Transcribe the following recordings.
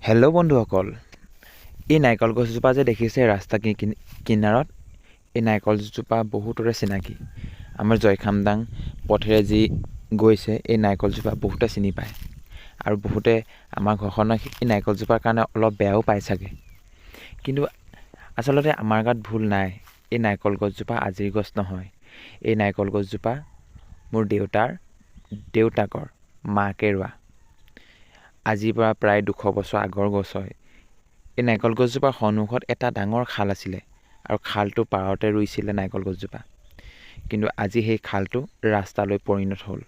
Hello' বন্ধুসকল, এই নাৰিকল গছজোপা যে দেখিছে ৰাস্তা কিনাৰত, এই নাৰিকল গছজোপা বহুতৰে চিনাকি। আমাৰ জয়খামদাং পথেৰে যি গৈছে এই নাৰিকলজোপা বহুতে চিনি পায় আৰু বহুতে আমাৰ ঘৰখনৰ এই নাৰিকলজোপাৰ কাৰণে অলপ বেয়াও পায় চাগে। কিন্তু আচলতে আমাৰ গাত ভুল নাই। এই নাৰিকল গছজোপা আজিৰ গছ নহয়। এই নাৰিকল গছজোপা মোৰ দেউতাকৰ মাকে ৰোৱা। আজিৰ পৰা প্ৰায় 200 বছৰ আগৰ গছ হয়। এই নাৰিকল গছজোপাৰ সন্মুখত এটা ডাঙৰ খাল আছিলে আৰু খালটোৰ পাৰতে ৰুইছিলে নাৰিকল গছজোপা। কিন্তু আজি সেই খালটো ৰাস্তালৈ পৰিণত হ'ল।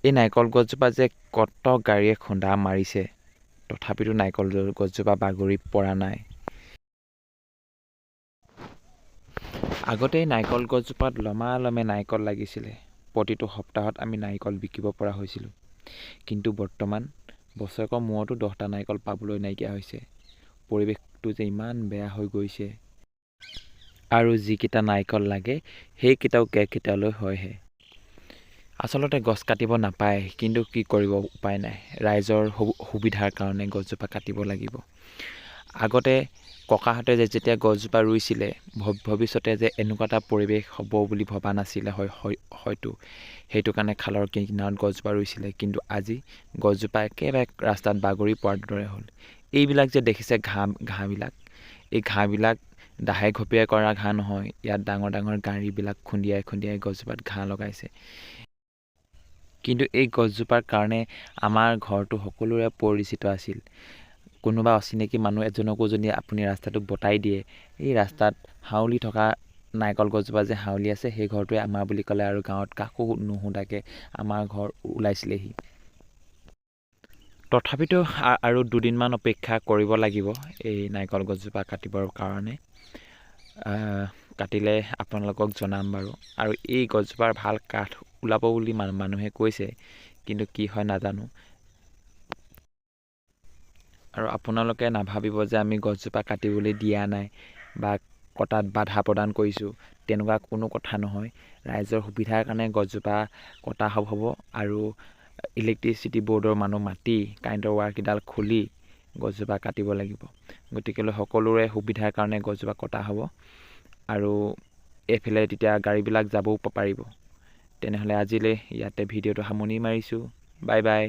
এই নাৰিকল গছজোপা যে কত গাড়ীয়ে খুন্দা মাৰিছে, তথাপিতো নাৰিকল গছজোপা বাগৰি পৰা নাই। আগতে এই নাৰিকল গছজোপাত লমালমে নাৰিকল লাগিছিলে। প্ৰতিটো সপ্তাহত আমি নাৰিকল বিকিব পৰা হৈছিলোঁ। কিন্তু বৰ্তমান বছৰেকৰ মূৰতো 10টা নাৰিকল পাবলৈ নাইকিয়া হৈছে। পৰিৱেশটো যে ইমান বেয়া হৈ গৈছে। আৰু যিকেইটা নাৰিকল লাগে সেইকেইটাও কেইকেইটালৈ হয়হে। আচলতে গছ কাটিব নাপায়, কিন্তু কি কৰিব, উপায় নাই। ৰাইজৰ সুবিধাৰ কাৰণে গছজোপা কাটিব লাগিব। আগতে ককাহঁতে যেতিয়া গছজোপা ৰুইছিলে, ভৱিষ্যতে যে এনেকুৱা এটা পৰিৱেশ হ'ব বুলি ভবা নাছিলে হয়তো। সেইটো কাৰণে খালৰ কিনাৰত গছজোপা ৰুইছিলে। কিন্তু আজি গছজোপা একেবাৰে ৰাস্তাত বাগৰি পৰাৰ দৰে হ'ল। এইবিলাক যে দেখিছে ঘাঁহবিলাক, এই ঘাঁহবিলাক দাহে ঘপিয়াই কৰা ঘাঁহ নহয়। ইয়াত ডাঙৰ ডাঙৰ গাড়ীবিলাক খুন্দিয়াই গছজোপাত ঘাঁহ লগাইছে। কিন্তু এই গছজোপাৰ কাৰণে আমাৰ ঘৰটো সকলোৰে পৰিচিত আছিল। কোনোবা অচিনাকি মানুহ এজনকো যদি আপুনি ৰাস্তাটো বটাই দিয়ে, এই ৰাস্তাত হাউলি থকা নাৰিকল গছজোপা যে হাউলি আছে, সেই ঘৰটোৱে আমাৰ বুলি ক'লে আৰু গাঁৱত কাকো নুসুধাকৈ আমাৰ ঘৰ ওলাইছিলেহি। তথাপিতো আৰু 2দিনমান অপেক্ষা কৰিব লাগিব এই নাৰিকল গছজোপা কাটিবৰ কাৰণে। কাটিলে আপোনালোকক জনাম বাৰু। আৰু এই গছজোপাৰ ভাল কাঠ ওলাব বুলি মানুহে কৈছে, কিন্তু কি হয় নাজানো। আৰু আপোনালোকে নাভাবিব যে আমি গছজোপা কাটিবলৈ দিয়া নাই বা কটাত বাধা প্ৰদান কৰিছোঁ, তেনেকুৱা কোনো কথা নহয়। ৰাইজৰ সুবিধাৰ কাৰণে গছজোপা কটা হ'ব আৰু ইলেক্ট্ৰিচিটি বৰ্ডৰ মানুহ মাতি কাৰেণ্টৰ ৱাৰকেইডাল খুলি গছজোপা কাটিব লাগিব। গতিকেলৈ সকলোৰে সুবিধাৰ কাৰণে গছজোপা কটা হ'ব আৰু এইফালে তেতিয়া গাড়ীবিলাক যাবও পাৰিব। তেনেহ'লে আজিলৈ ইয়াতে ভিডিঅ'টো সামৰণি মাৰিছোঁ। Bye bye.